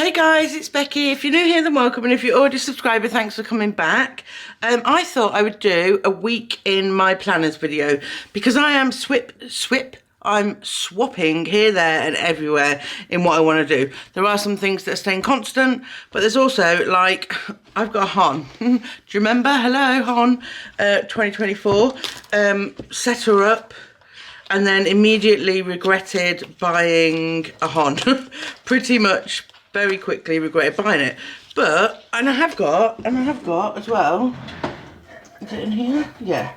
Hey guys, it's Becky. If you're new here, then welcome, and if you're already a subscriber, thanks for coming back. I thought I would do a week in my planners video because I am I'm swapping here, there and everywhere in what I want to do. There are some things that are staying constant, but there's also, like, I've got a Hon. Do you remember? Hello, Hon. 2024. Set her up and then immediately regretted buying a Hon. Pretty much very quickly regretted buying it. But, and I have got as well, is it in here? Yeah.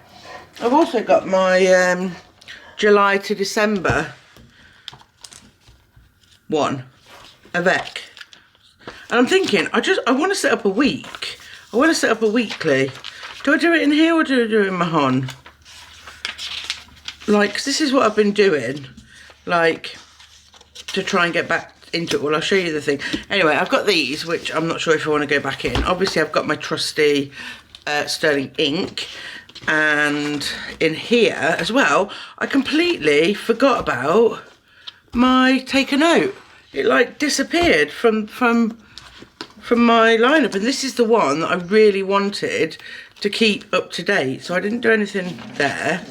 I've also got my July to December one, avec. And I'm thinking, I want to set up a week. I want to set up a weekly. Do I do it in here or do I do it in my Hon? Like, 'cause this is what I've been doing, like, to try and get back into it. Well, I'll show you the thing. Anyway, I've got these, which I'm not sure if I want to go back in. Obviously, I've got my trusty sterling ink. And in here as well, I completely forgot about my take a note. It like disappeared from my lineup, and this is the one that I really wanted to keep up to date. So I didn't do anything there.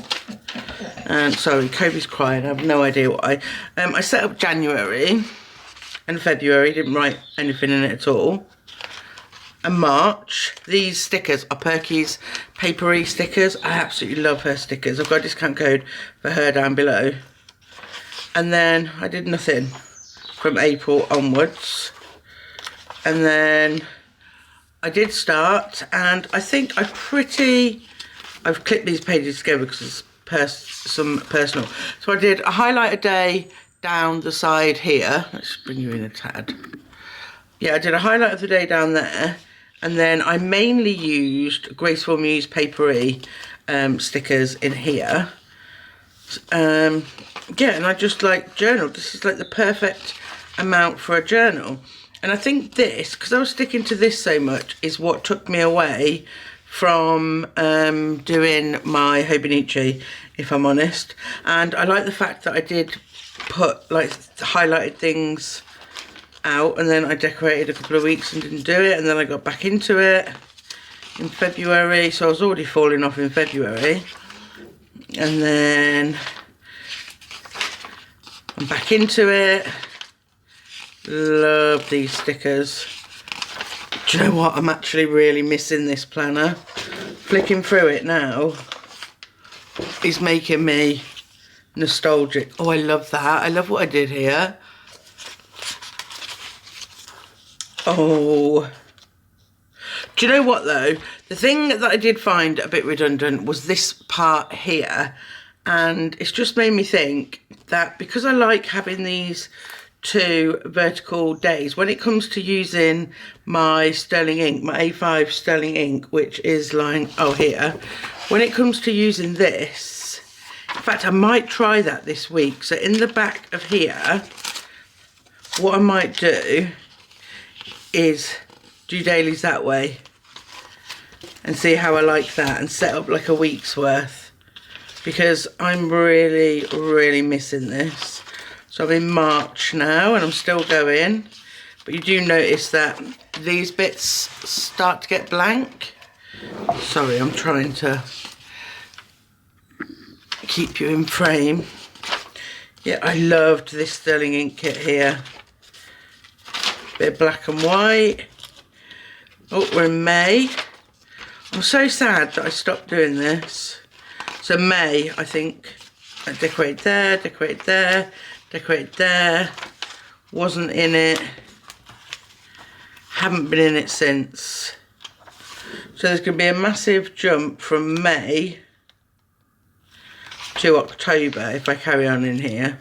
And sorry, Kobe's crying. I have no idea why. I set up January and February. Didn't write anything in it at all. And March, these stickers are Muse Paperie stickers. I absolutely love her stickers. I've got a discount code for her down below. And then I did nothing from April onwards. And then I did start, and I think I've clipped these pages together because it's some personal. So I did a highlight a day down the side here. Let's bring you in a tad. Yeah, I did a highlight of the day down there. And then I mainly used Graceful Muse Paperie stickers in here. Yeah, and I just like journaled. This is like the perfect amount for a journal. And I think this, because I was sticking to this so much, is what took me away from doing my Hobonichi, if I'm honest. And I like the fact that I did put like highlighted things out, and then I decorated a couple of weeks and didn't do it, and then I got back into it in February, so I was already falling off in February, and then I'm back into it. Love these stickers. Do you know what, I'm actually really missing this planner. Flicking through it now is making me nostalgic. Oh, I love that. I love what I did here. Oh, do you know what though? The thing that I did find a bit redundant was this part here, and it's just made me think that because I like having these two vertical days, when it comes to using my sterling ink, my A5 sterling ink, which is lying, oh here, when it comes to using this, in fact I might try that this week. So in the back of here, what I might do is do dailies that way and see how I like that, and set up like a week's worth, because I'm really missing this. So I'm in March now and I'm still going, but you do notice that these bits start to get blank. Sorry, I'm trying to keep you in frame. Yeah, I loved this sterling ink kit here. Bit of black and white. Oh, we're in May. I'm so sad that I stopped doing this. So May, I think, I decorated there, decorated there, decorated there. Wasn't in it. Haven't been in it since. So there's going to be a massive jump from May to October if I carry on in here.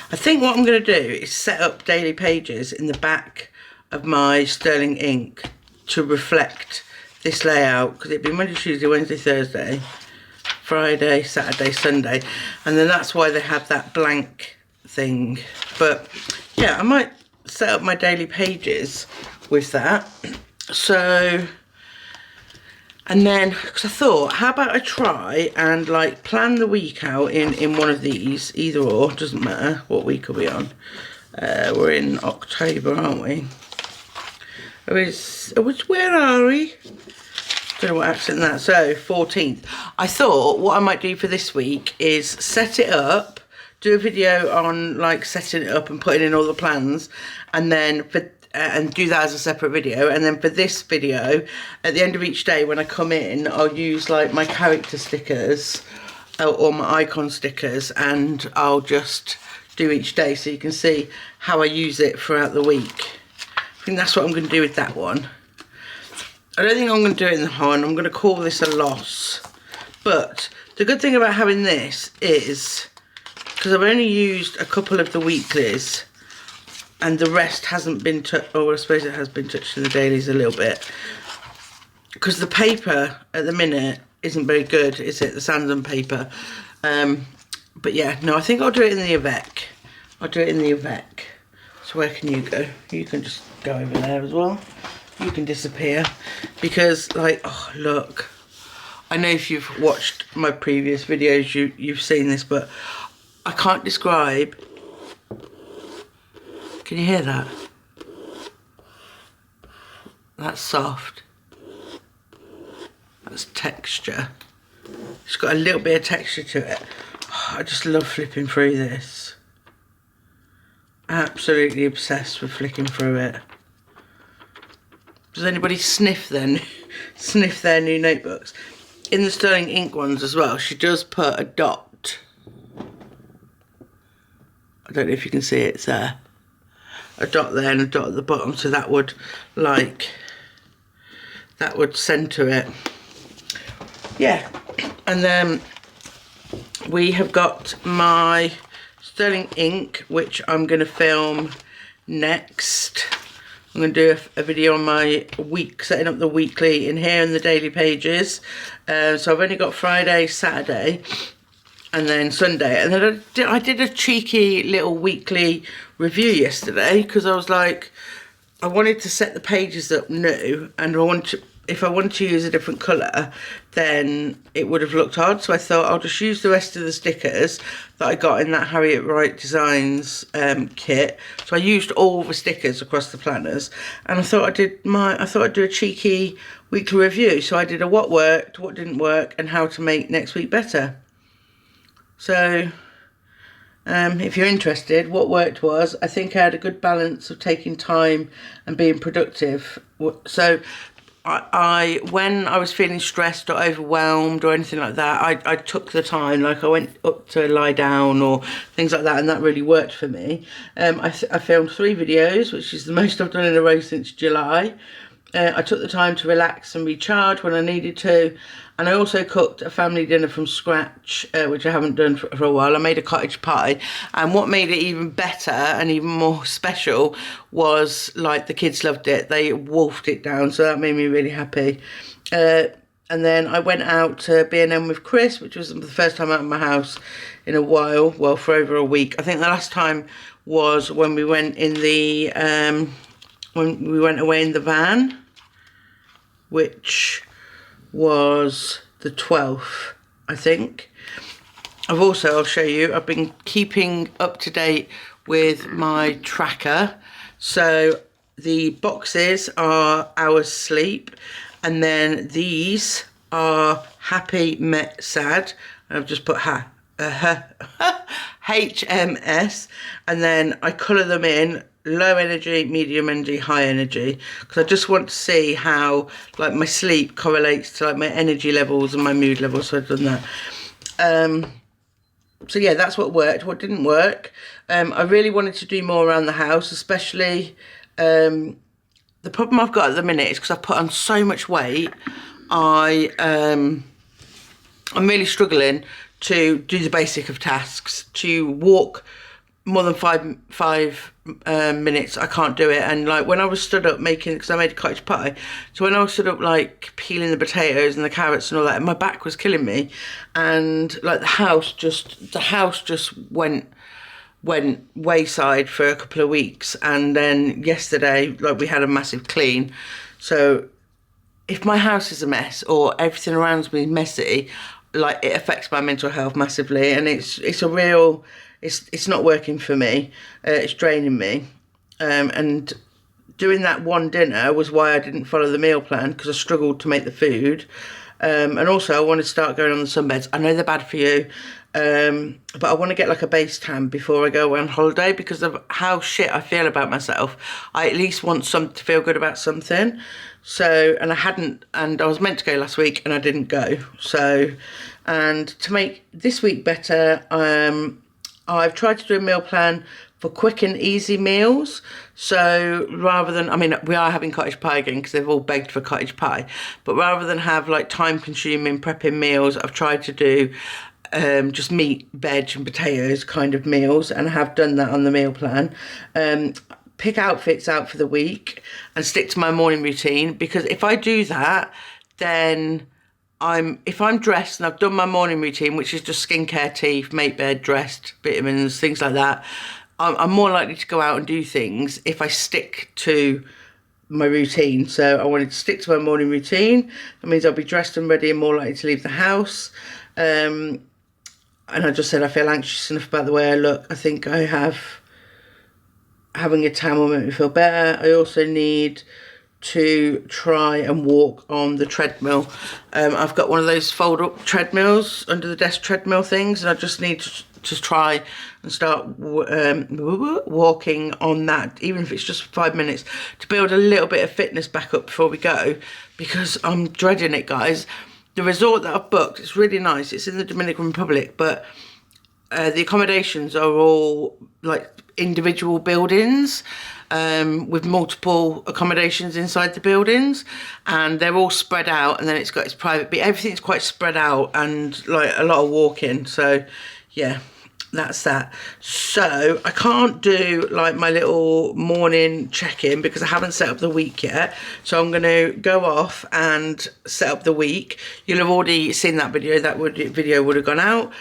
I think what I'm going to do is set up daily pages in the back of my sterling ink to reflect this layout, because it'd be Monday, Tuesday, Wednesday, Thursday, Friday, Saturday, Sunday, and then that's why they have that blank thing. But yeah, I might set up my daily pages with that. So, and then, because I thought, how about I try and like plan the week out in one of these, either or, doesn't matter what week are we on. We're in October, aren't we? Where are we? Don't know what accent that. So 14th. I thought what I might do for this week is set it up, do a video on like setting it up and putting in all the plans, and then and do that as a separate video. And then for this video, at the end of each day when I come in, I'll use like my character stickers or my icon stickers, and I'll just do each day so you can see how I use it throughout the week. I think that's what I'm going to do with that one. I don't think I'm going to do it in the whole, and I'm going to call this a loss. But the good thing about having this is, because I've only used a couple of the weeklies, and the rest hasn't been touched, or I suppose it has been touched in the dailies a little bit, because the paper at the minute isn't very good, is it? The Sandon paper. But yeah, no, I think I'll do it in the Avec. I'll do it in the Avec. So where can you go? You can just go over there as well. You can disappear, because like, oh look, I know if you've watched my previous videos you've seen this, but I can't describe. Can you hear that? That's soft. That's texture. It's got a little bit of texture to it. Oh, I just love flipping through this. Absolutely obsessed with flicking through it. Does anybody sniff their new notebooks? In the Sterling Ink ones as well, she does put a dot. I don't know if you can see it, it's there. A dot there and a dot at the bottom, so that would centre it. Yeah, and then we have got my Sterling Ink, which I'm going to film next. I'm going to do a video on my week, setting up the weekly in here and the daily pages. So I've only got Friday, Saturday, and then Sunday. And then I did a cheeky little weekly review yesterday, because I was like, I wanted to set the pages up new, and if I wanted to use a different colour, then it would have looked odd. So I thought I'll just use the rest of the stickers that I got in that Harriet Wright Designs kit. So I used all the stickers across the planners, and I thought I'd do a cheeky weekly review. So I did a what worked, what didn't work, and how to make next week better. So if you're interested, what worked was, I think I had a good balance of taking time and being productive. So when I was feeling stressed or overwhelmed or anything like that, I took the time, like I went up to lie down or things like that, and that really worked for me. I filmed 3 videos, which is the most I've done in a row since July. I took the time to relax and recharge when I needed to, and I also cooked a family dinner from scratch, which I haven't done for a while. I made a cottage pie, and what made it even better and even more special was, like, the kids loved it. They wolfed it down, so that made me really happy. And then I went out to B&M with Chris, which was the first time out of my house in a while, well, for over a week. I think the last time was when we went in the when we went away in the van, which was the 12th, I think. I'll show you, I've been keeping up to date with my tracker. So the boxes are hours sleep, and then these are happy, met, sad. I've just put HMS, and then I colour them in low energy, medium energy, high energy, because I just want to see how, like, my sleep correlates to, like, my energy levels and my mood levels. So I've done that. So yeah, that's what worked. What didn't work, I really wanted to do more around the house, especially the problem I've got at the minute is because I've put on so much weight. I'm really struggling to do the basic of tasks. To walk more than five minutes, I can't do it. And like when I was stood up making, because I made a cottage pie, so when I was stood up like peeling the potatoes and the carrots and all that, my back was killing me, and like the house just went wayside for a couple of weeks. And then yesterday, like, we had a massive clean. So if my house is a mess or everything around me is messy, like it affects my mental health massively, and it's a real, it's not working for me. It's draining me, and doing that one dinner was why I didn't follow the meal plan, because I struggled to make the food. And also I want to start going on the sunbeds. I know they're bad for you, but I want to get like a base tan before I go on holiday, because of how shit I feel about myself. I at least want to feel good about something. So, and I hadn't, and I was meant to go last week and I didn't go. So, and to make this week better, I've tried to do a meal plan for quick and easy meals. So rather than, I mean, we are having cottage pie again because they've all begged for cottage pie, but rather than have like time consuming prepping meals, I've tried to do just meat, veg and potatoes kind of meals, and I have done that on the meal plan. Pick outfits out for the week and stick to my morning routine, because if I do that, then if I'm dressed and I've done my morning routine, which is just skincare, teeth, make bed, dressed, vitamins, things like that, I'm more likely to go out and do things if I stick to my routine. So I wanted to stick to my morning routine. That means I'll be dressed and ready and more likely to leave the house. And I just said I feel anxious enough about the way I look. I think having a tan will make me feel better. I also need to try and walk on the treadmill. I've got one of those fold up treadmills, under the desk treadmill things, and I just need to try and start walking on that, even if it's just 5 minutes, to build a little bit of fitness back up before we go, because I'm dreading it, guys. The resort that I've booked, it's really nice. It's in the Dominican Republic, but the accommodations are all like individual buildings with multiple accommodations inside the buildings, and they're all spread out, and then it's got its private bit. Everything's quite spread out and like a lot of walking. So yeah, that's that. So I can't do like my little morning check-in because I haven't set up the week yet. So I'm going to go off and set up the week. You'll have already seen that video. Video would have gone out.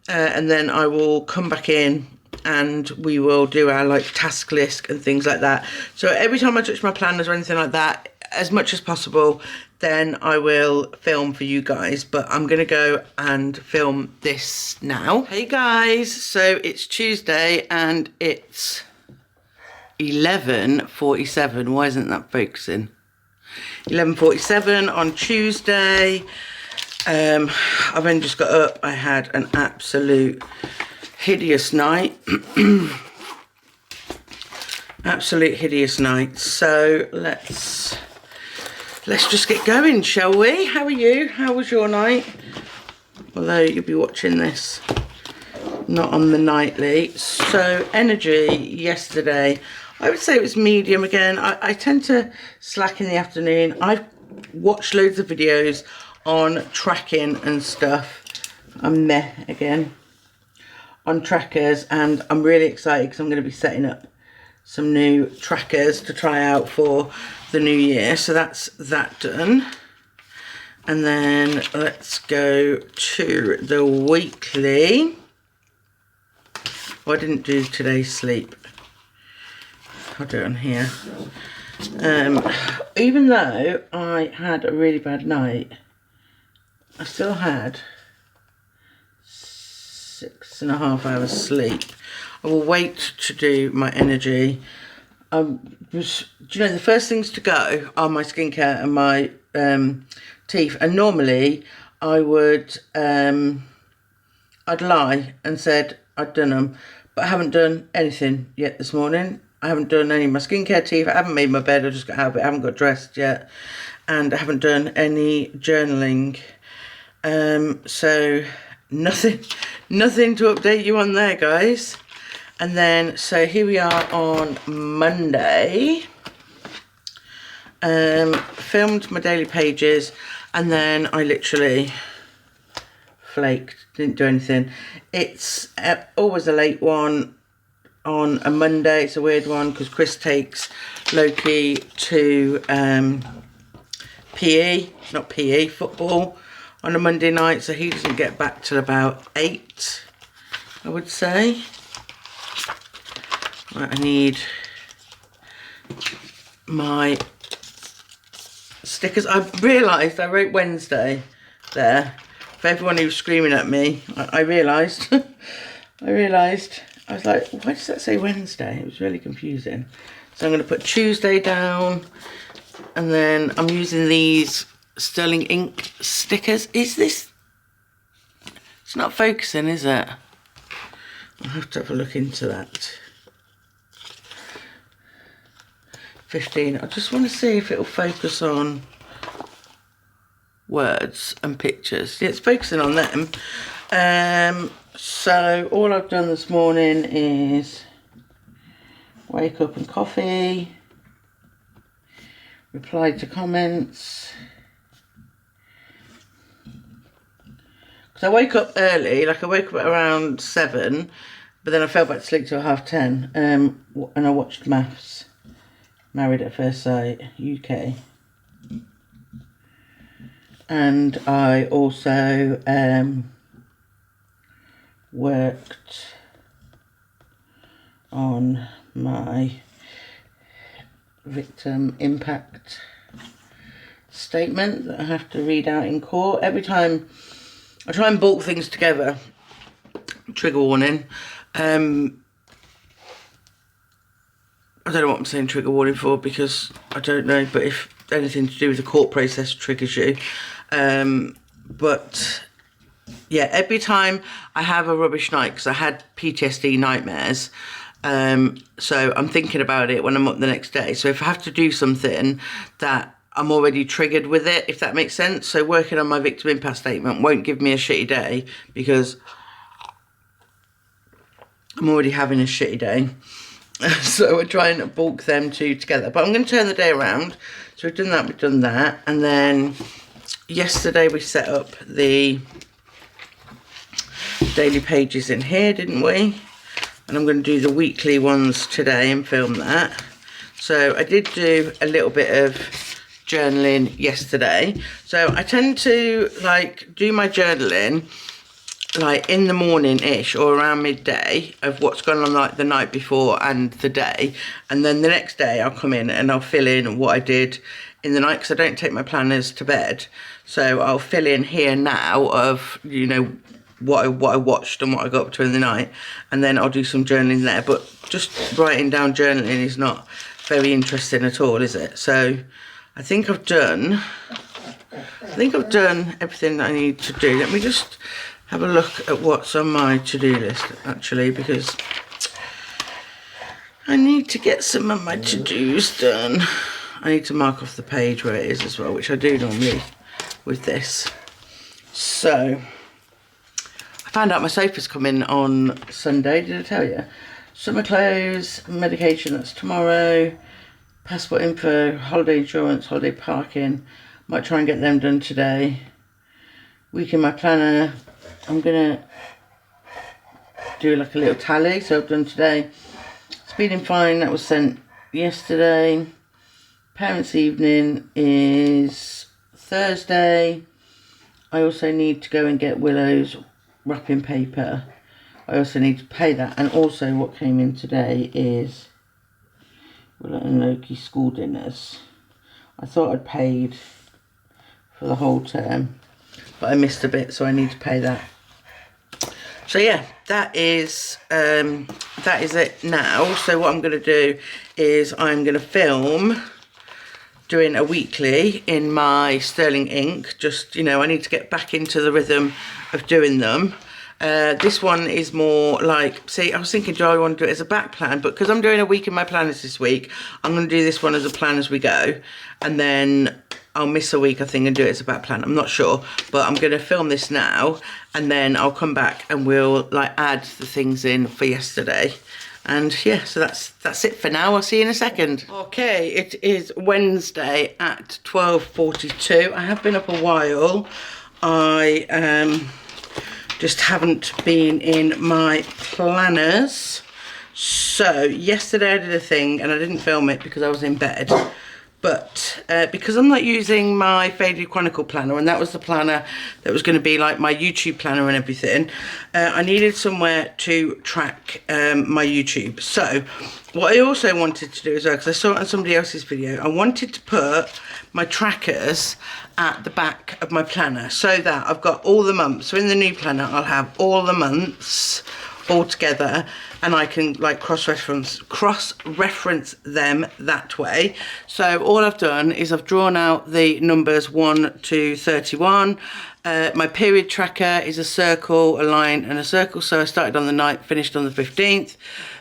And then I will come back in and we will do our like task list and things like that. So every time I touch my planners or anything like that, as much as possible, then I will film for you guys. But I'm gonna go and film this now. Hey guys, so it's Tuesday and it's 11:47. Why isn't that focusing? 11:47 on Tuesday. I've only just got up. I had an absolute hideous night. Absolute hideous night. So let's just get going, shall we? How are you? How was your night? Although you'll be watching this not on the nightly. So energy yesterday, I would say it was medium again. I tend to slack in the afternoon. I've watched loads of videos on tracking and stuff. I'm meh again on trackers, and I'm really excited because I'm going to be setting up some new trackers to try out for the new year. So that's that done. And then let's go to the weekly. Oh, I didn't do today's sleep. I'll do it on here. Even though I had a really bad night, I still had 6.5 hours sleep. I will wait to do my energy. Do you know, the first things to go are my skincare and my teeth. And normally I would, I'd lie and said I'd done them, but I haven't done anything yet this morning. I haven't done any of my skincare, teeth. I haven't made my bed. I just got out of it. I haven't got dressed yet, and I haven't done any journaling. So nothing to update you on there, guys. And then, so here we are on Monday. Filmed my daily pages, and then I literally flaked, didn't do anything. It's always a late one on a Monday. It's a weird one because Chris takes Loki to football on a Monday night, so he doesn't get back till about 8, I would say. Right, I need my stickers. I realised I wrote Wednesday there, For everyone who was screaming at me, I realised, I was like, why does that say Wednesday? It was really confusing. So I'm going to put Tuesday down, and then I'm using these sterling ink stickers. Is this, it's not focusing, is it? I'll have to have a look into that. 15, I just want to see if it'll focus on words and pictures. Yeah, it's focusing on them. So all I've done this morning is wake up and coffee, reply to comments. Because I woke up early, like I woke up at around 7, but then I fell back to sleep till 10:30, and I watched Maths, Married at First Sight, UK. And I also worked on my victim impact statement that I have to read out in court. Every time I try and bulk things together, trigger warning. I don't know what I'm saying trigger warning for, because I don't know, but if anything to do with the court process triggers you. But yeah, every time I have a rubbish night, because I had PTSD nightmares, so I'm thinking about it when I'm up the next day. So if I have to do something that I'm already triggered with it, if that makes sense. So working on my victim impact statement won't give me a shitty day, because I'm already having a shitty day. So we're trying to bulk them two together. But I'm going to turn the day around. So we've done that. And then yesterday we set up the daily pages in here, didn't we? And I'm going to do the weekly ones today and film that. So I did do a little bit of journaling yesterday. So I tend to like do my journaling like in the morning-ish or around midday of what's gone on like the night before and the day, and then the next day I'll come in and I'll fill in what I did in the night, because I don't take my planners to bed. So I'll fill in here now of, you know, what I watched and what I got up to in the night, and then I'll do some journaling there. But just writing down journaling is not very interesting at all, is it? So I think I've done everything that I need to do. Let me just have a look at what's on my to-do list, actually, because I need to get some of my to-dos done. I need to mark off the page where it is as well, which I do normally with this. So I found out my sofa's coming on Sunday, did I tell you? Summer clothes, medication, that's tomorrow. Passport info, holiday insurance, holiday parking. Might try and get them done today. Week in my planner. I'm gonna do like a little tally. So I've done today. Speeding fine, that was sent yesterday. Parents' evening is Thursday. I also need to go and get Willow's wrapping paper. I also need to pay that. And also what came in today is Willow and Loki school dinners. I thought I'd paid for the whole term, but I missed a bit, so I need to pay that. So yeah, that is it now. So what I'm going to do is I'm going to film doing a weekly in my sterling ink. Just, you know, I need to get back into the rhythm of doing them. This one is more like, see, I was thinking, do I want to do it as a back plan? But because I'm doing a week in my planners this week, I'm going to do this one as a plan as we go. And then I'll miss a week, I think, and do it as a back plan. I'm not sure, but I'm going to film this now, and then I'll come back and we'll like add the things in for yesterday. And yeah, so that's it for now. I'll see you in a second. Okay, it is Wednesday at 12:42. I have been up a while. I just haven't been in my planners. So yesterday I did a thing and I didn't film it because I was in bed. But because I'm not using my Faded Chronicle planner, and that was the planner that was going to be like my YouTube planner and everything, I needed somewhere to track my YouTube. So what I also wanted to do as well, because I saw it on somebody else's video, I wanted to put my trackers at the back of my planner so that I've got all the months. So in the new planner, I'll have all the months all together, and I can like cross-reference them that way. So all I've done is I've drawn out the numbers 1 to 31. My period tracker is a circle, a line and a circle, so I started on the 9th, finished on the 15th.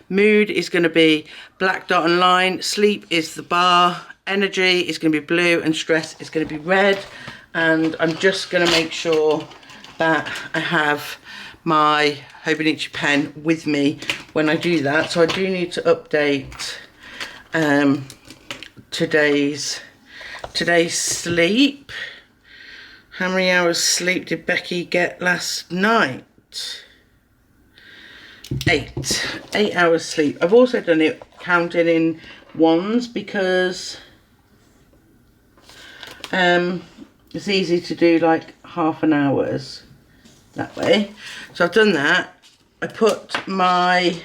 Mood is going to be black dot and line, sleep is the bar, energy is going to be blue, and stress is going to be red. And I'm just going to make sure that I have my Hobonichi pen with me when I do that. So I do need to update today's sleep. How many hours sleep did Becky get last night? 8 hours sleep. I've also done it counted in ones because it's easy to do like half an hour's that way. So I've done that. I put my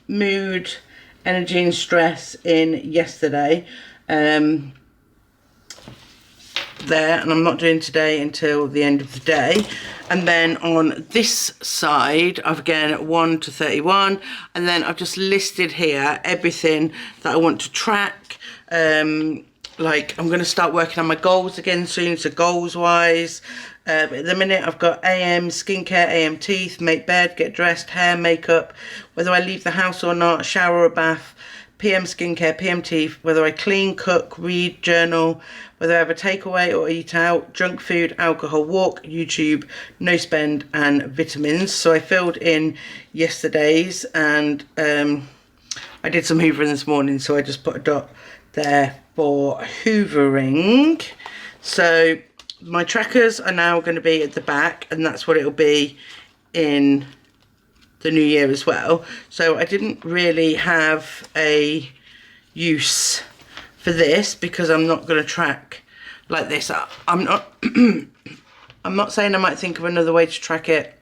mood, energy and stress in yesterday there, and I'm not doing today until the end of the day. And then on this side I've again 1 to 31, and then I've just listed here everything that I want to track. Like I'm going to start working on my goals again soon, so goals wise, at the minute I've got AM skincare, AM teeth, make bed, get dressed, hair, makeup, whether I leave the house or not, shower or bath, PM skincare, PM teeth, whether I clean, cook, read, journal, whether I have a takeaway or eat out, junk food, alcohol, walk, YouTube, no spend, and vitamins. So I filled in yesterday's, and I did some hoovering this morning, so I just put a dot there for hoovering. So my trackers are now going to be at the back, and that's what it'll be in the new year as well. So I didn't really have a use for this because I'm not going to track like this. I'm not I'm not saying I might think of another way to track it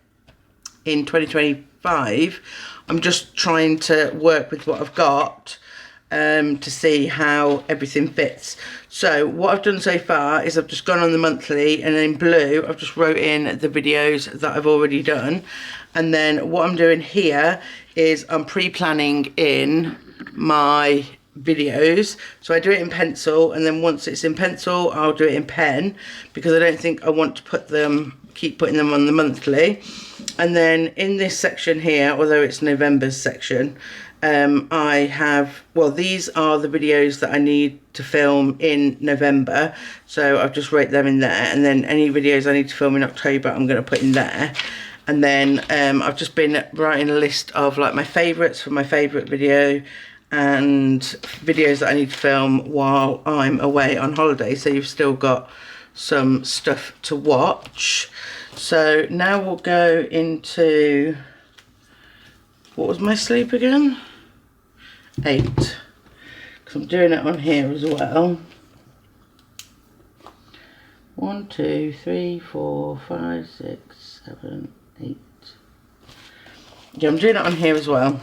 in 2025. I'm just trying to work with what I've got to see how everything fits. So what I've done so far is I've just gone on the monthly, and in blue I've just wrote in the videos that I've already done. And then what I'm doing here is I'm pre-planning in my videos. So I do it in pencil, and then once it's in pencil I'll do it in pen, because I don't think I want to keep putting them on the monthly. And then in this section here, although it's November's section, I have, well, these are the videos that I need to film in November, so I've just wrote them in there. And then any videos I need to film in October I'm going to put in there. And then I've just been writing a list of like my favourites for my favourite video, and videos that I need to film while I'm away on holiday, so you've still got some stuff to watch. So now we'll go into, what was my sleep again? 8, because I'm doing it on here as well. 1, 2, 3, 4, 5, 6, 7, 8. Yeah, I'm doing it on here as well,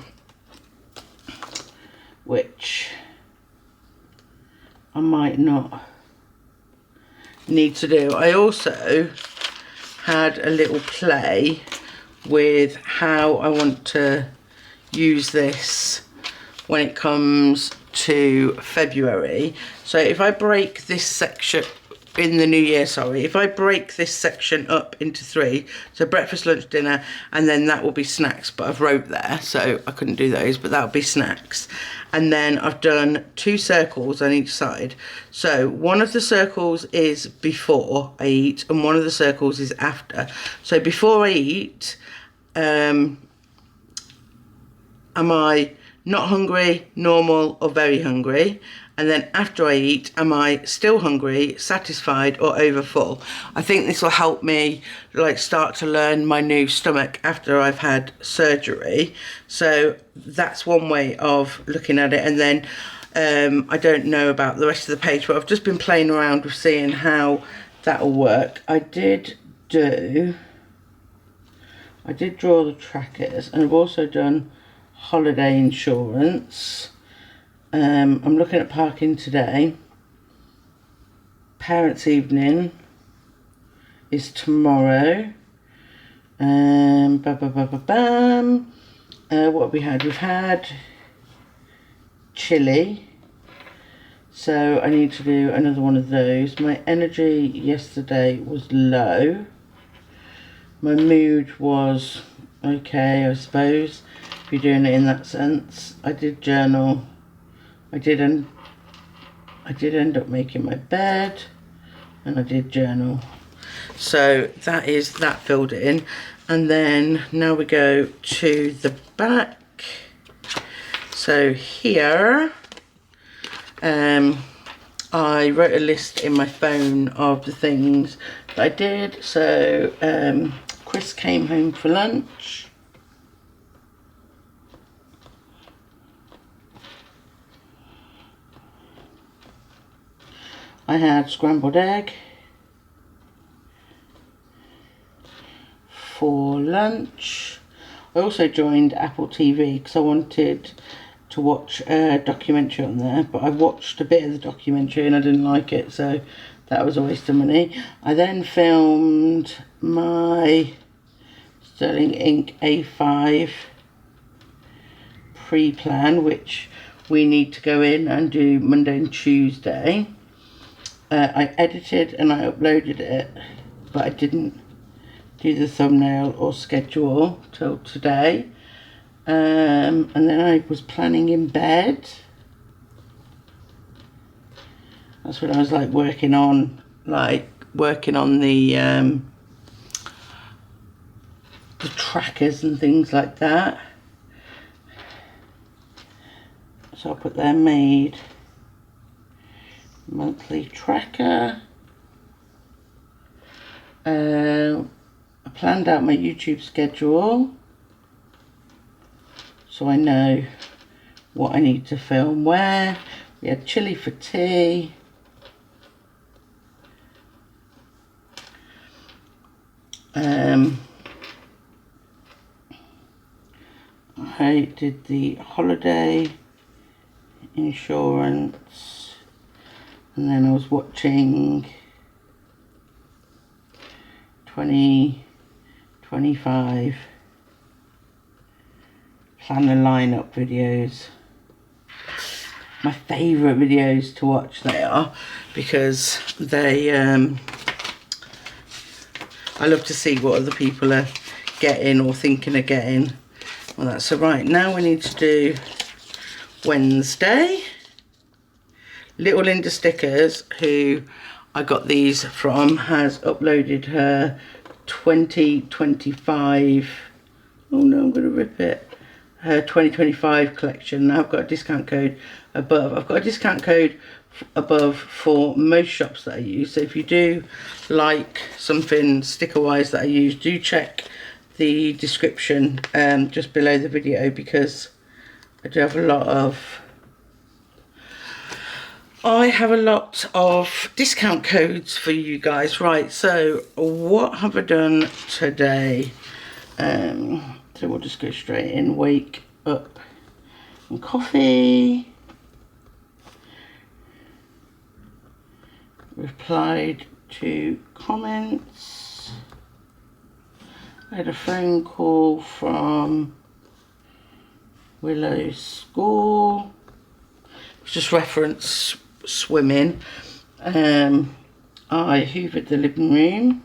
which I might not need to do. I also had a little play with how I want to use this when it comes to February. So if I break this section in the new year, sorry, if I break this section up into 3, so breakfast, lunch, dinner, and then that will be snacks, but I've wrote there, so I couldn't do those, but that'll be snacks. And then I've done 2 circles on each side. So one of the circles is before I eat, and one of the circles is after. So before I eat, am I not hungry, normal, or very hungry? And then after I eat, am I still hungry, satisfied, or over full? I think this will help me like start to learn my new stomach after I've had surgery. So that's one way of looking at it. And then I don't know about the rest of the page, but I've just been playing around with seeing how that'll work. I did draw the trackers, and I've also done holiday insurance. I'm looking at parking today. Parents' evening is tomorrow. What have we had? We've had chili, so I need to do another one of those. My energy yesterday was low. My mood was okay, I suppose, if you're doing it in that sense. I did journal. I did end up making my bed, and I did journal. So that is that filled in. And then now we go to the back. So here, I wrote a list in my phone of the things that I did. So Chris came home for lunch. I had scrambled egg for lunch. I also joined Apple TV because I wanted to watch a documentary on there, but I watched a bit of the documentary and I didn't like it, so that was a waste of money. I then filmed my Sterling Ink A5 pre-plan, which we need to go in and do Monday and Tuesday. I edited and I uploaded it, but I didn't do the thumbnail or schedule till today. And then I was planning in bed. That's when I was like working on the trackers and things like that. So I'll put their made monthly tracker. I planned out my YouTube schedule so I know what I need to film where. We had chili for tea. I did the holiday insurance, and then I was watching 2025 planner lineup videos. My favourite videos to watch they are, because they I love to see what other people are getting or thinking of getting. Well, that's so right. Now we need to do Wednesday. Little Linda Stickers, who I got these from, has uploaded her 2025, oh no, I'm going to rip it, her 2025 collection. Now I've got a discount code above. I've got a discount code above for most shops that I use. So if you do like something sticker wise that I use, do check the description just below the video, because I do have a lot of discount codes for you guys. Right, so what have I done today? So we'll just go straight in. Wake up and coffee. Replied to comments. I had a phone call from Willow's school. Just reference swimming. I hoovered the living room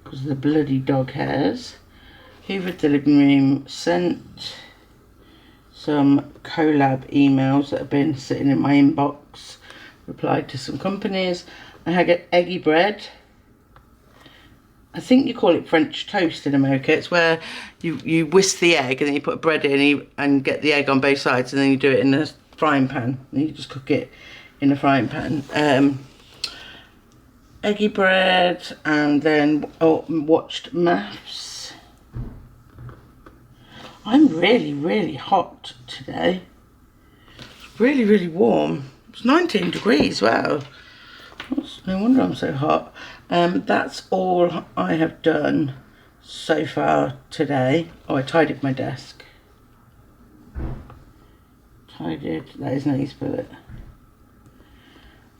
because of the bloody dog hairs. Hoovered the living room, sent some collab emails that have been sitting in my inbox, replied to some companies. I had eggy bread. I think you call it French toast in America. It's where you whisk the egg and then you put bread in and get the egg on both sides, and then you do it in a frying pan and you just cook it in a frying pan. Eggy bread, and then watched maths. I'm really, really hot today. It's really, really warm. It's 19 degrees, wow. No wonder I'm so hot. That's all I have done so far today. Oh, I tidied my desk. Tidied, that is how you spell it.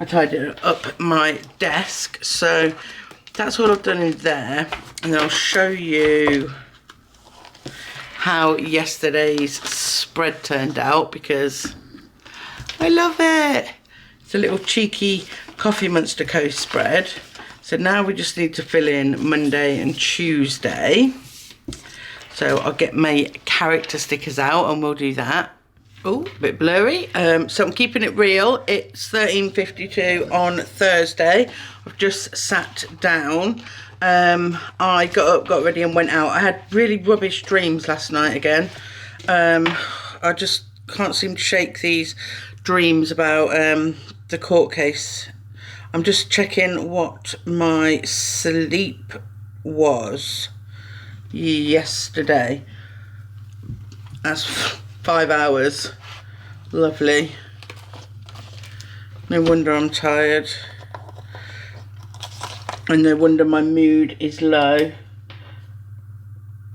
I tidied up my desk, so that's all I've done in there. And then I'll show you how yesterday's spread turned out, because I love it. It's a little cheeky Coffee Monster Co spread. So now we just need to fill in Monday and Tuesday. So I'll get my character stickers out and we'll do that. Oh, a bit blurry. So I'm keeping it real. It's 13:52 on Thursday. I've just sat down. I got up, got ready and went out. I had really rubbish dreams last night again. I just can't seem to shake these dreams about the court case. I'm just checking what my sleep was yesterday. That's 5 hours. Lovely. No wonder I'm tired. And no wonder my mood is low.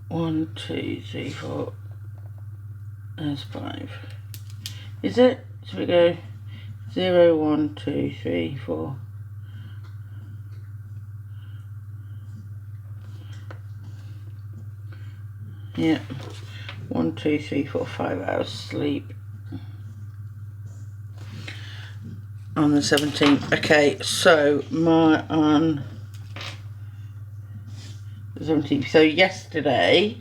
1, 2, 3, 4. There's 5. Is it? So we go 0, 1, 2, 3, 4. Yeah. 1, 2, 3, 4, 5 hours sleep on the 17th. Okay, so on the 17th. So yesterday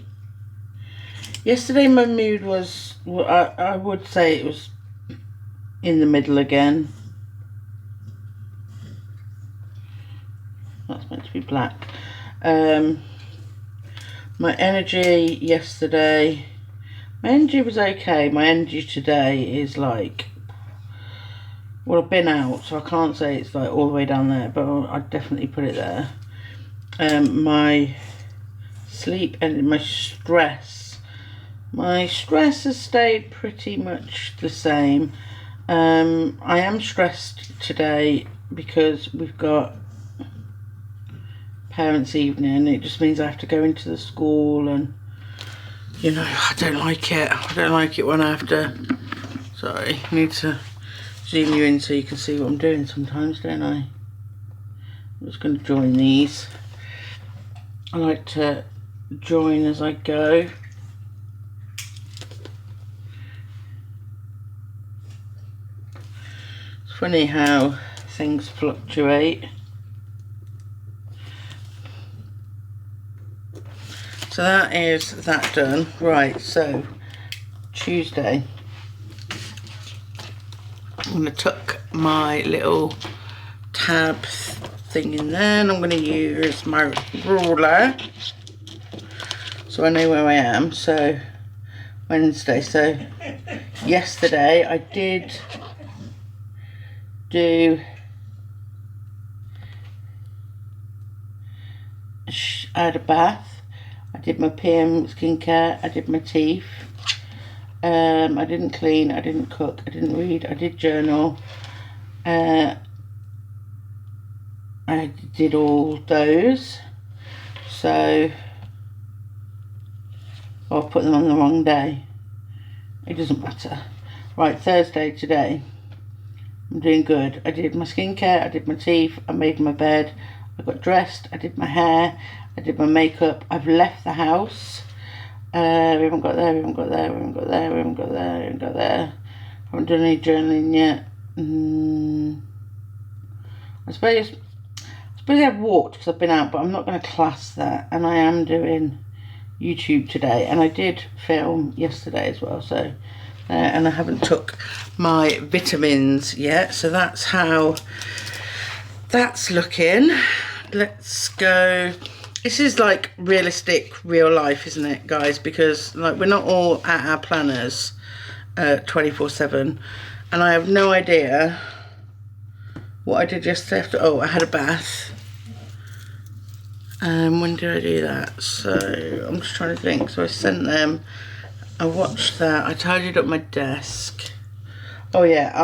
my mood was, I would say it was in the middle again. That's meant to be black. My energy yesterday, my energy was okay. My energy today is like, well, I've been out, so I can't say it's like all the way down there, but I'd definitely put it there. My sleep and my stress has stayed pretty much the same. I am stressed today because we've got parents' evening. It just means I have to go into the school, and you know, I don't like it. I don't like it when I have to. Sorry, I need to zoom you in so you can see what I'm doing sometimes, don't I? I'm just going to join these. I like to join as I go. It's funny how things fluctuate. So that is that done. Right, so Tuesday. I'm going to tuck my little tab thing in there, and I'm going to use my ruler so I know where I am. So Wednesday. So yesterday I did do, I had a bath. I did my PM skincare, I did my teeth, I didn't clean, I didn't cook, I didn't read, I did journal, I did all those, so I'll put them on the wrong day, it doesn't matter. Right, Thursday today, I'm doing good. I did my skincare, I did my teeth, I made my bed, I got dressed, I did my hair, I did my makeup, I've left the house. We haven't got there, we haven't got there, we haven't got there, we haven't got there, we haven't got there. I haven't done any journaling yet. I suppose I've walked because I've been out, but I'm not going to class that. And I am doing YouTube today, and I did film yesterday as well. So, and I haven't took my vitamins yet. So that's how that's looking. Let's go. This is like realistic, real life, isn't it, guys? Because like we're not all at our planners 24/7, and I have no idea what I did yesterday after. Oh, I had a bath. When did I do that? So I'm just trying to think. So I sent them I watched that. I tidied up my desk. Oh yeah,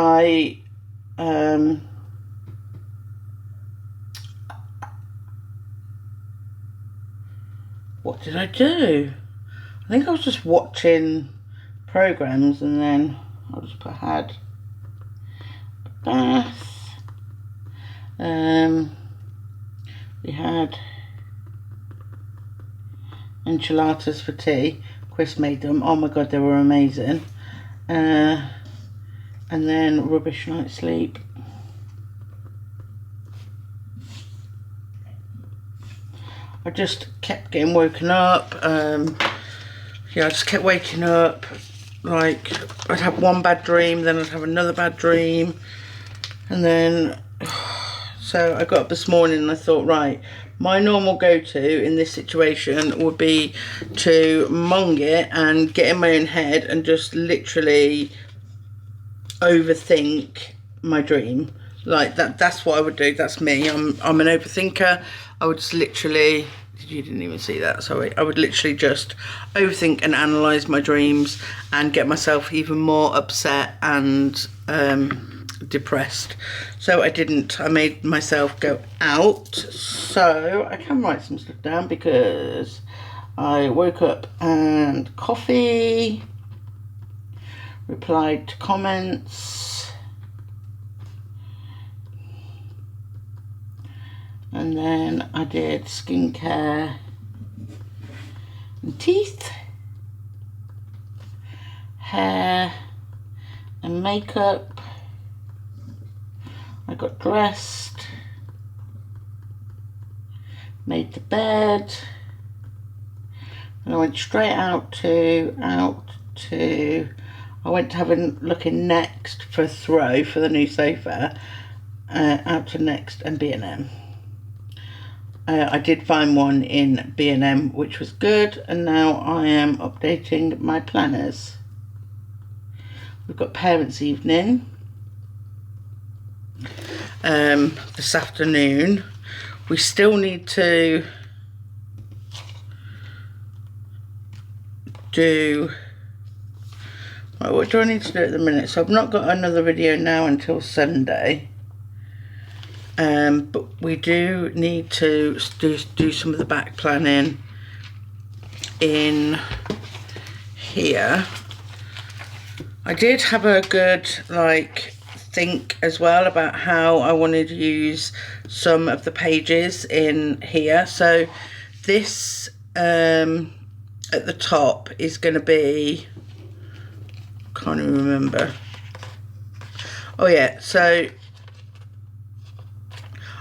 what did I do? I think I was just watching programs, and then I'll just put had a bath. We had enchiladas for tea. Chris made them. Oh my god, they were amazing. And then rubbish night's sleep. I just kept getting woken up. Yeah, I just kept waking up. Like, I'd have one bad dream, then I'd have another bad dream. And then, so I got up this morning and I thought, right, my normal go-to in this situation would be to mong it and get in my own head and just literally overthink my dream. Like that's what I would do. That's me. I'm an overthinker. I would just literally, you didn't even see that, sorry. I would literally just overthink and analyse my dreams and get myself even more upset and depressed. So I didn't. I made myself go out. So I can write some stuff down because I woke up and coffee, replied to comments, and then I did skincare and teeth, hair and makeup. I got dressed, made the bed, and I went straight out to, I went to have a look in Next for a throw for the new sofa, out to Next and B&M. I did find one in B&M which was good, and now I am updating my planners. We've got parents' evening this afternoon. We still need to do, right, what do I need to do at the minute? So I've not got another video now until Sunday, but we do need to do some of the back planning in here. I did have a good think as well about how I wanted to use some of the pages in here. So this at the top is going to be, can't even remember. Oh yeah, so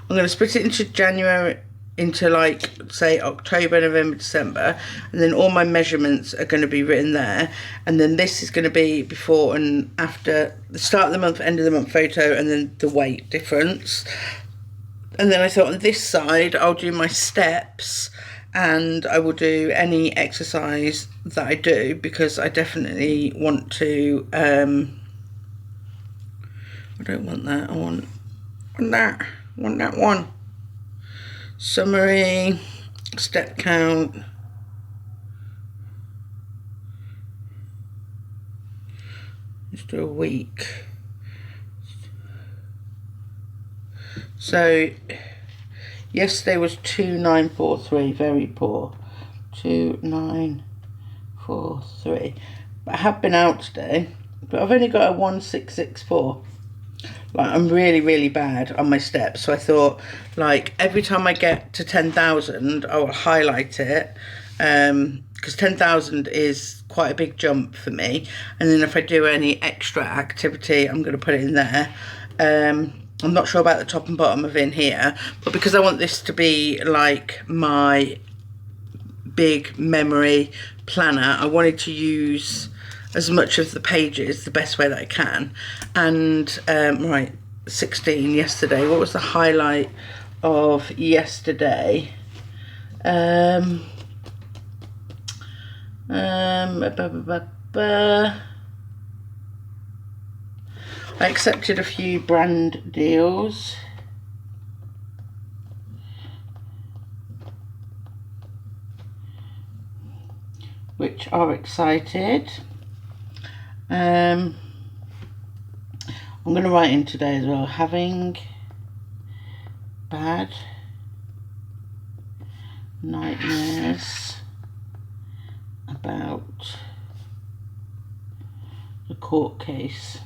I'm going to split it into January, into say October, November, December, and then all my measurements are going to be written there, and then this is going to be before and after, the start of the month, end of the month photo, and then the weight difference. And then I thought on this side I'll do my steps, and I will do any exercise that I do, because I definitely want to I don't want that, I want that one. Summary, step count, just do a week. So yesterday was 2943, very poor. 2943. But I have been out today, but I've only got a 1664. I'm really, really bad on my steps. So I thought, every time I get to 10,000, I will highlight it, because 10,000 is quite a big jump for me. And then if I do any extra activity, I'm going to put it in there. I'm not sure about the top and bottom of in here, but because I want this to be my big memory planner, I wanted to use as much of the pages the best way that I can. And right, 16 yesterday. What was the highlight of yesterday? I accepted a few brand deals. Which are excited. I'm going to write in today as well. Having bad nightmares about the court case.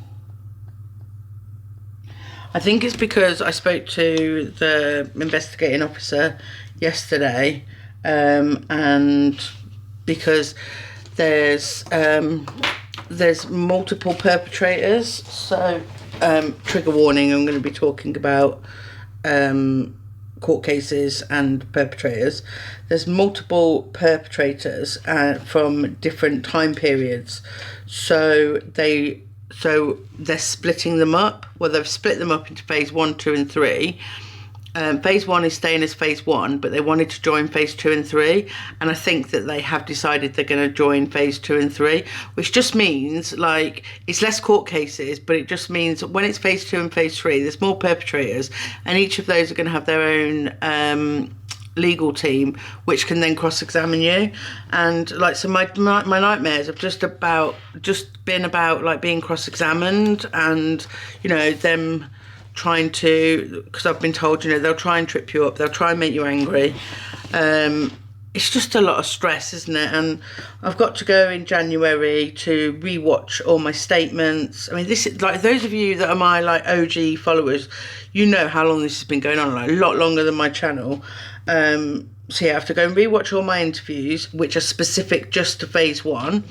I think it's because I spoke to the investigating officer yesterday, and because there's multiple perpetrators, so trigger warning, I'm going to be talking about court cases and perpetrators. There's multiple perpetrators from different time periods, so they're splitting them up. Well, they've split them up into phase 1, 2 and 3. Phase 1 is staying as phase 1, but they wanted to join phase 2 and 3, and I think that they have decided they're going to join phase 2 and 3, which just means, like, it's less court cases, but it just means when it's phase 2 and phase 3, there's more perpetrators, and each of those are going to have their own legal team, which can then cross-examine you. And like, so my nightmares have just been about like being cross-examined, and you know, them trying to, because I've been told, you know, they'll try and trip you up, they'll try and make you angry. It's just a lot of stress, isn't it? And I've got to go in January to rewatch all my statements. I mean, this is like, those of you that are my like OG followers, you know how long this has been going on, like a lot longer than my channel. So yeah, I have to go and rewatch all my interviews, which are specific just to phase 1.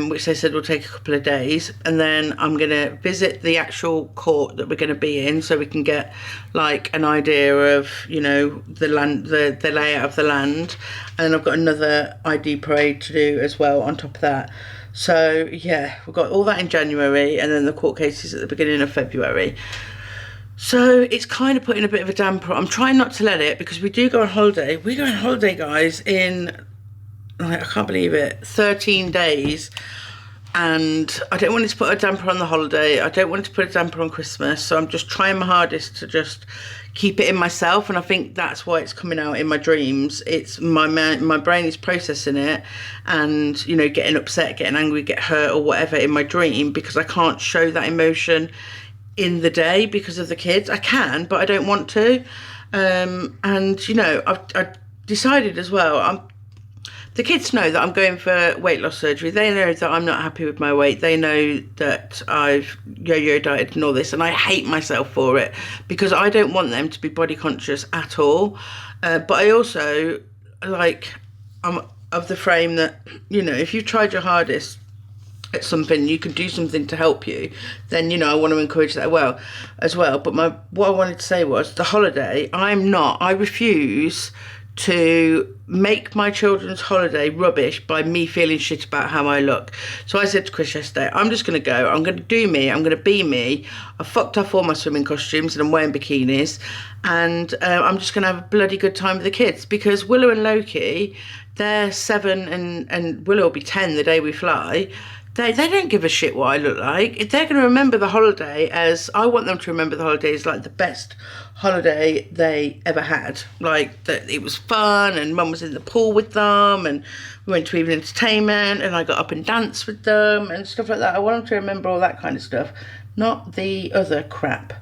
Which they said will take a couple of days, and then I'm going to visit the actual court that we're going to be in, so we can get like an idea of, you know, the land, the layout of the land, and I've got another ID parade to do as well on top of that. So yeah, we've got all that in January, and then the court cases at the beginning of February. So it's kind of putting a bit of a damper. I'm trying not to let it, because we do go on holiday. We go on holiday, guys, in, I can't believe it, 13 days, and I don't want it to put a damper on the holiday. I don't want it to put a damper on Christmas, so I'm just trying my hardest to just keep it in myself, and I think that's why it's coming out in my dreams. It's my brain is processing it, and you know, getting upset, getting angry, get hurt or whatever in my dream, because I can't show that emotion in the day because of the kids. I can, but I don't want to. And you know, I've decided as well, the kids know that I'm going for weight loss surgery. They know that I'm not happy with my weight. They know that I've yo-yo dieted and all this, and I hate myself for it, because I don't want them to be body conscious at all. But I also, like, I'm of the frame that, you know, if you've tried your hardest at something, you can do something to help you, then, you know, I want to encourage that as well. But what I wanted to say was, the holiday, I refuse to make my children's holiday rubbish by me feeling shit about how I look. So I said to Chris yesterday, I'm just going to go, I'm going to do me, I'm going to be me. I fucked off all my swimming costumes and I'm wearing bikinis, and I'm just going to have a bloody good time with the kids, because Willow and Loki, they're 7 and Willow will be 10 the day we fly. They don't give a shit what I look like. They're going to remember the holiday as, I want them to remember the holiday as like the best holiday they ever had. Like, that it was fun, and Mum was in the pool with them, and we went to evening entertainment, and I got up and danced with them and stuff like that. I want them to remember all that kind of stuff, not the other crap.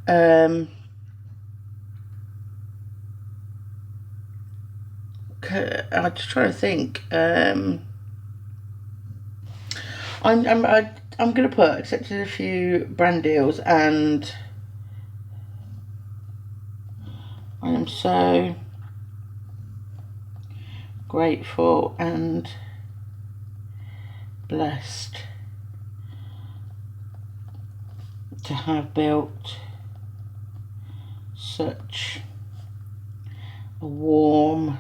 I'm just trying to think. I'm going to put, accepted a few brand deals, and I am so grateful and blessed to have built such a warm,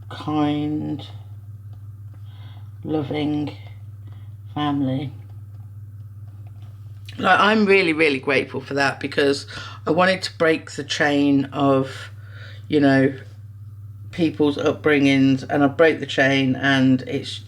kind, loving family. Like, I'm really, really grateful for that, because I wanted to break the chain of, you know, people's upbringings, and I broke the chain, and it's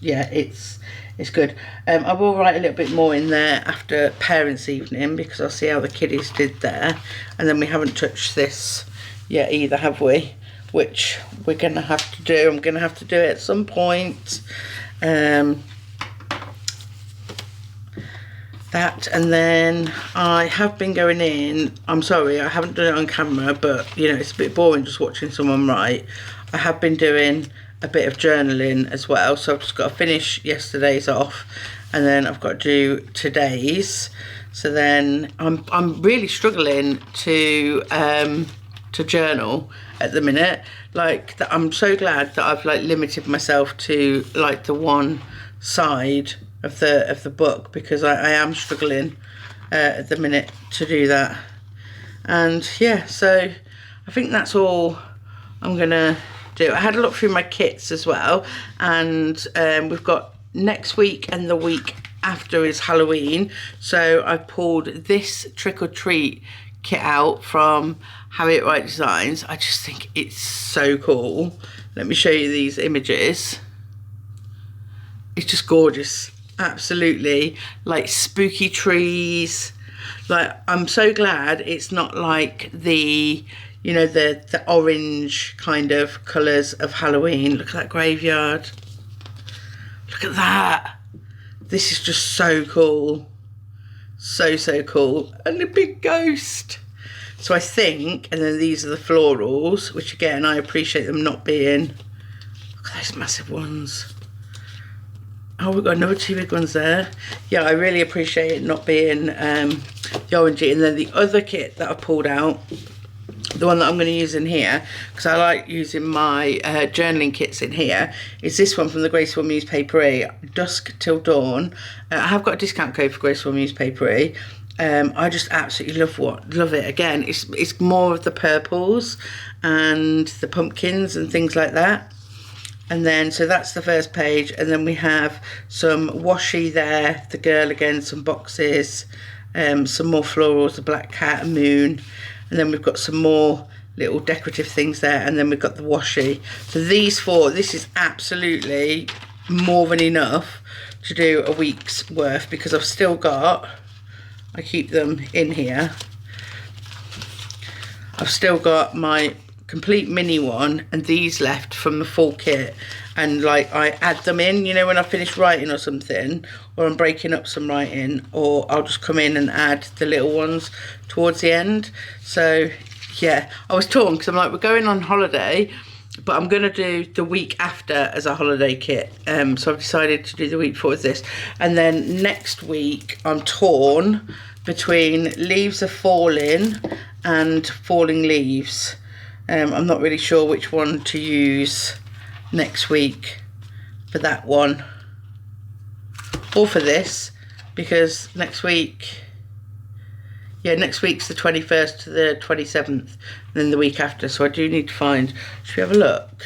good. I will write a little bit more in there after parents' evening, because I'll see how the kiddies did there, and then we haven't touched this yet either, have we? which we're going to have to do. I'm going to have to do it at some point. That, and then I have been going in, I'm sorry I haven't done it on camera, but you know, it's a bit boring just watching someone write. I have been doing a bit of journaling as well, so I've just got to finish yesterday's off, and then I've got to do today's. So then I'm really struggling to journal at the minute. Like, I'm so glad that I've like limited myself to like the one side of the book, because I am struggling at the minute to do that. And yeah, so I think that's all I'm gonna do. I had a look through my kits as well, and we've got next week and the week after is Halloween, so I pulled this trick or treat kit out from Harriet Wright Designs. I just think it's so cool. Let me show you these images. It's just gorgeous, absolutely. Like spooky trees. Like, I'm so glad it's not like the, you know, the orange kind of colours of Halloween. Look at that graveyard. Look at that. This is just so cool. So cool. And a big ghost. So I think, and then these are the florals, which again, I appreciate them not being, look at those massive ones. Oh, we've got another two big ones there. Yeah, I really appreciate it not being the orangey. And then the other kit that I pulled out, the one that I'm going to use in here, because I like using my journaling kits in here, is this one from the Graceful Muse Paperie, Dusk Till Dawn. I have got a discount code for Graceful Muse Paperie. I just absolutely love it. Again, it's more of the purples and the pumpkins and things like that. And then, so that's the first page, and then we have some washi there, the girl again, some boxes, some more florals, a black cat, a moon, and then we've got some more little decorative things there, and then we've got the washi. So these four, this is absolutely more than enough to do a week's worth, because I've still got, I keep them in here, I've still got my complete mini one and these left from the full kit, and like I add them in, you know, when I finish writing or something, or I'm breaking up some writing, or I'll just come in and add the little ones towards the end. So yeah, I was torn because I'm like, we're going on holiday, but I'm going to do the week after as a holiday kit. So I've decided to do the week before with this. And then next week I'm torn between Leaves Are Falling and Falling Leaves. I'm not really sure which one to use next week for that one or for this, because next week, yeah, next week's the 21st to the 27th, and then the week after, so I do need to find, should we have a look?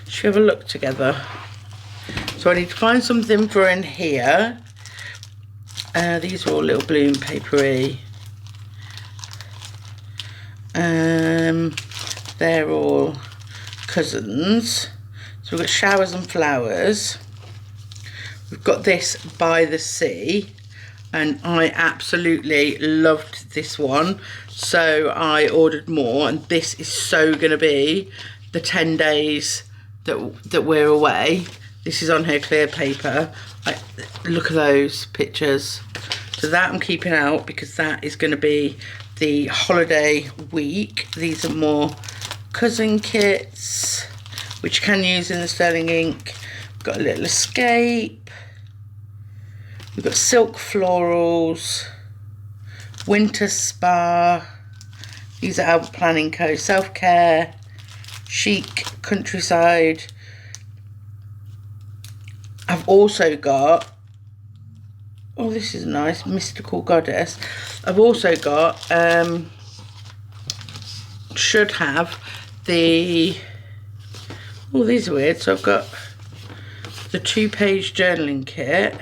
Should we have a look together? So I need to find something for in here. These are all little bloom papery. They're all cousins. So we've got Showers and Flowers. We've got this By the Sea, and I absolutely loved this one, so I ordered more, and this is so gonna be the 10 days that we're away. This is on her clear paper. Look at those pictures. So that I'm keeping out, because that is gonna be the holiday week. These are more cousin kits, which you can use in the sterling ink. We've got a little Escape. We've got Silk Florals, Winter Spa. These are Albert Planning Co. Self Care, Chic, Countryside. I've also got, oh, this is nice, Mystical Goddess. I've also got, should have the, oh, these are weird. So I've got the 2-page journaling kit.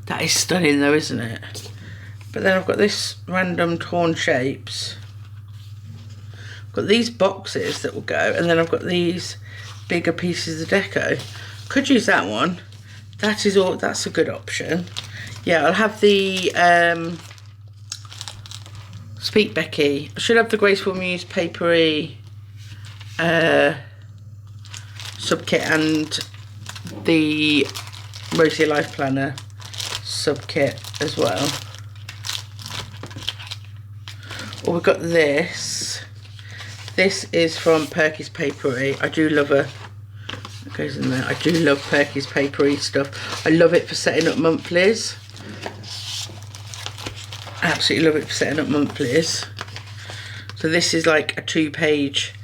That is stunning though, isn't it? But then I've got this random torn shapes. I've got these boxes that will go, and then I've got these bigger pieces of deco. Could use that one. That is all, that's a good option. Yeah, I'll have the Speak Becky. I should have the Graceful Muse Paperie sub kit and the Rosy Life Planner sub kit as well. Well, we've got this. This is from Perky's Paperie. I do love her. It goes in there. I do love Perky's Paperie stuff. I love it for setting up monthlies. I absolutely love it for setting up monthlies. So this is like a 2-page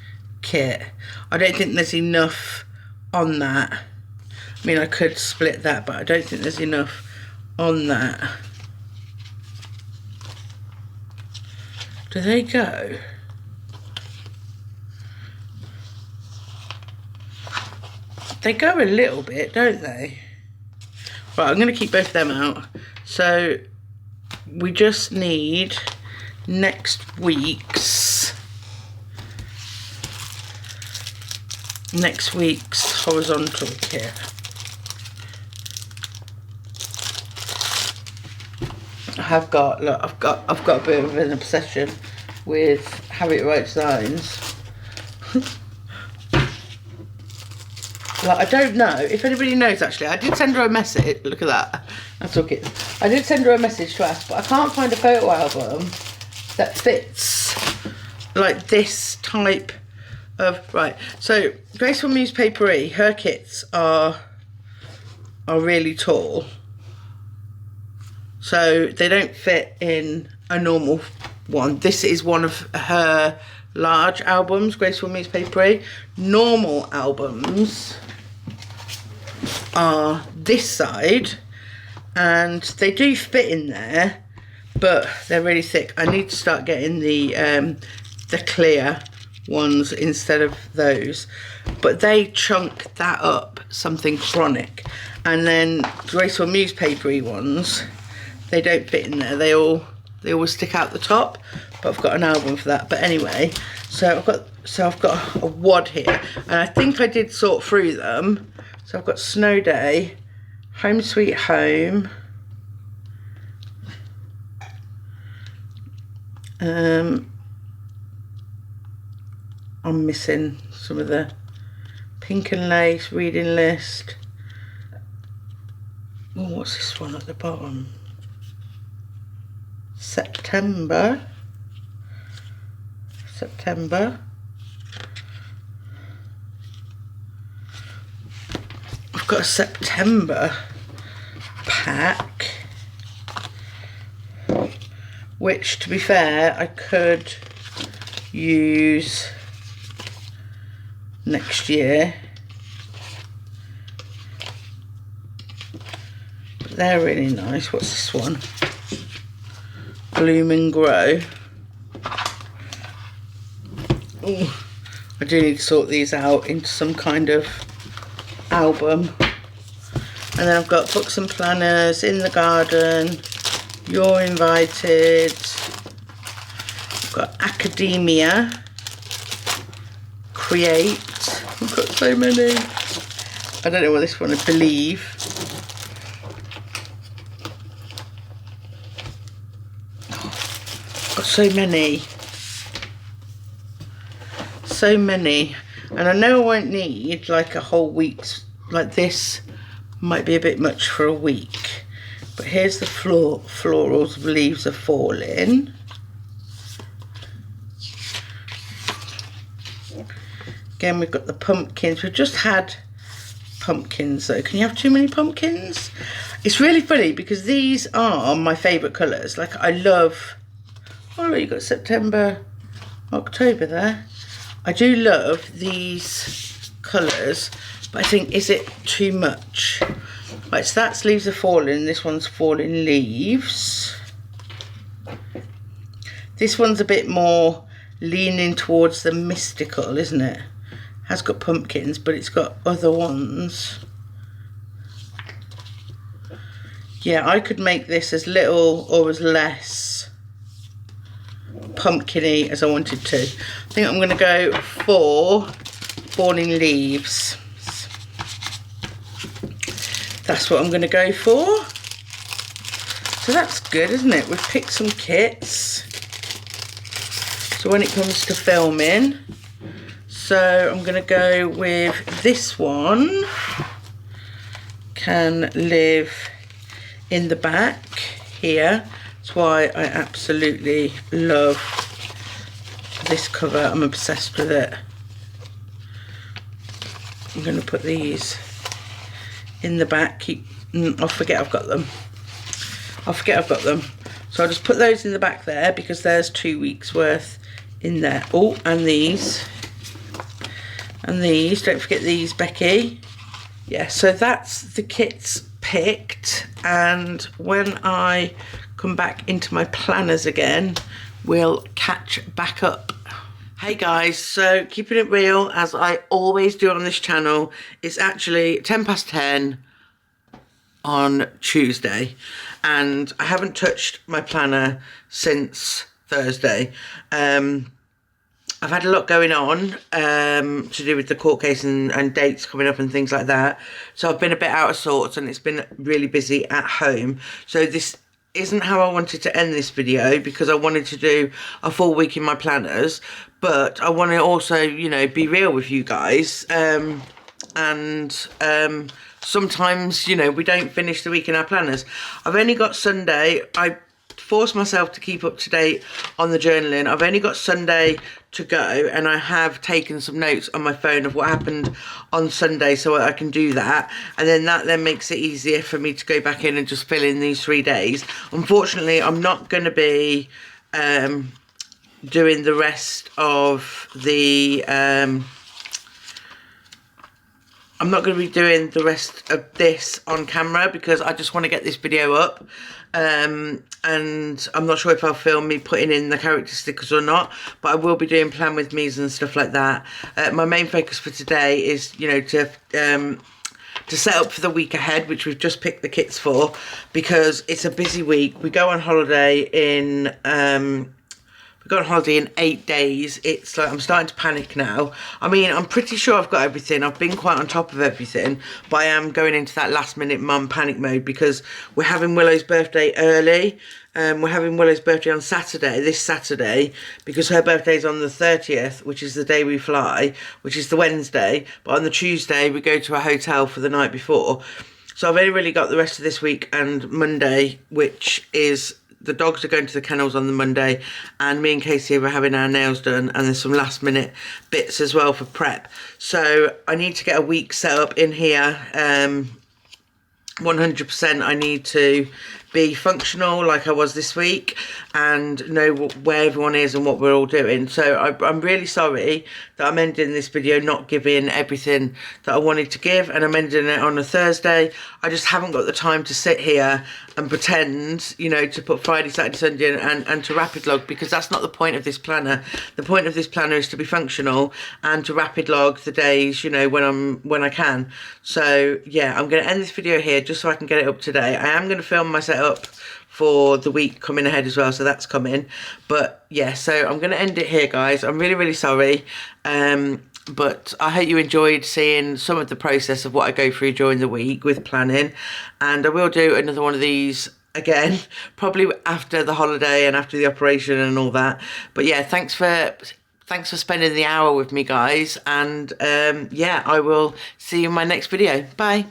kit. I don't think there's enough on that. I mean, I could split that, but I don't think there's enough on that. Do they go? They go a little bit, don't they? Right, I'm going to keep both of them out. So we just need next week's horizontal kit. I've got a bit of an obsession with Harriet Wright designs. Like, I don't know if anybody knows. Actually, I did send her a message. Look at that. I took it. I did send her a message to ask, but I can't find a photo album that fits like this type of. Right. So Graceful Muse Paperie, her kits are really tall. So they don't fit in a normal one. This is one of her large albums, Graceful Muse Paperie. Normal albums are this side, and they do fit in there, but they're really thick. I need to start getting the clear ones instead of those, but they chunk that up something chronic. And then Graceful Muse Paperie ones, they don't fit in there. They always stick out the top, but I've got an album for that. But anyway, so I've got a wad here, and I think I did sort through them. So I've got Snow Day, Home Sweet Home, I'm missing some of the Pink and Lace, Reading List. Oh, what's this one at the bottom? September. I've got a September pack, which, to be fair, I could use next year. But they're really nice. What's this one? Bloom and Grow. Ooh, I do need to sort these out into some kind of album. And then I've got Books and Planners, In the Garden, You're Invited. I've got Academia, Create. I've got so many. I don't know what this one is. Believe. Got so many. So many. And I know I won't need like a whole week's, like this might be a bit much for a week. But here's the florals, Leaves Are Falling. Again, we've got the pumpkins. We've just had pumpkins though. Can you have too many pumpkins? It's really funny because these are my favourite colours. Like, I love, oh look, you've got September, October there. I do love these colours, but I think, is it too much? Right, so that's Leaves Are Falling, this one's Falling Leaves. This one's a bit more leaning towards the mystical, isn't it? Has got pumpkins, but it's got other ones. Yeah, I could make this as little or as less pumpkin-y as I wanted to. I think I'm going to go for Falling Leaves. That's what I'm going to go for. So that's good, isn't it? We've picked some kits. So when it comes to filming, so I'm going to go with this one, can live in the back here. That's why I absolutely love this cover. I'm obsessed with it. I'm going to put these in the back. I forget I've got them. So I'll just put those in the back there because there's 2 weeks worth in there. Oh, and these. And these. Don't forget these, Becky. Yeah, so that's the kits picked. And when I come back into my planners again, we'll catch back up. Hey guys, so keeping it real, as I always do on this channel, it's actually 10 past 10 on Tuesday, and I haven't touched my planner since Thursday. I've had a lot going on to do with the court case and dates coming up and things like that, so I've been a bit out of sorts and it's been really busy at home. So this isn't how I wanted to end this video, because I wanted to do a full week in my planners, but I want to also, you know, be real with you guys. Sometimes, you know, we don't finish the week in our planners. I've only got Sunday. I force myself to keep up to date on the journaling. I've only got Sunday to go, and I have taken some notes on my phone of what happened on Sunday, so I can do that, and then that makes it easier for me to go back in and just fill in these 3 days. Unfortunately, I'm not going to be doing the rest of the I'm not going to be doing the rest of this on camera because I just want to get this video up, and I'm not sure if I'll film me putting in the character stickers or not, but I will be doing plan with me's and stuff like that. My main focus for today is, you know, to set up for the week ahead, which we've just picked the kits for, because it's a busy week. We go on holiday in 8 days. It's like I'm starting to panic now. I mean, I'm pretty sure I've got everything. I've been quite on top of everything, but I am going into that last minute mum panic mode because we're having Willow's birthday early. We're having Willow's birthday on Saturday, this Saturday, because her birthday's on the 30th, which is the day we fly, which is the Wednesday. But on the Tuesday, we go to a hotel for the night before. So I've only really got the rest of this week and Monday, which is the dogs are going to the kennels on the Monday, and me and Casey are having our nails done, and there's some last minute bits as well for prep. So I need to get a week set up in here. 100% I need to be functional like I was this week and know where everyone is and what we're all doing. So I'm really sorry that I'm ending this video not giving everything that I wanted to give, and I'm ending it on a Thursday. I just haven't got the time to sit here and pretend, you know, to put Friday, Saturday, Sunday and to rapid log, because that's not the point of this planner. The point of this planner is to be functional and to rapid log the days, you know, when I can. So yeah, I'm going to end this video here just so I can get it up today. I am going to film my setup for the week coming ahead as well, so that's coming. But yeah, so I'm going to end it here, guys. I'm really, really sorry. But I hope you enjoyed seeing some of the process of what I go through during the week with planning, and I will do another one of these again probably after the holiday and after the operation and all that. But yeah, thanks for spending the hour with me, guys, and yeah, I will see you in my next video. Bye.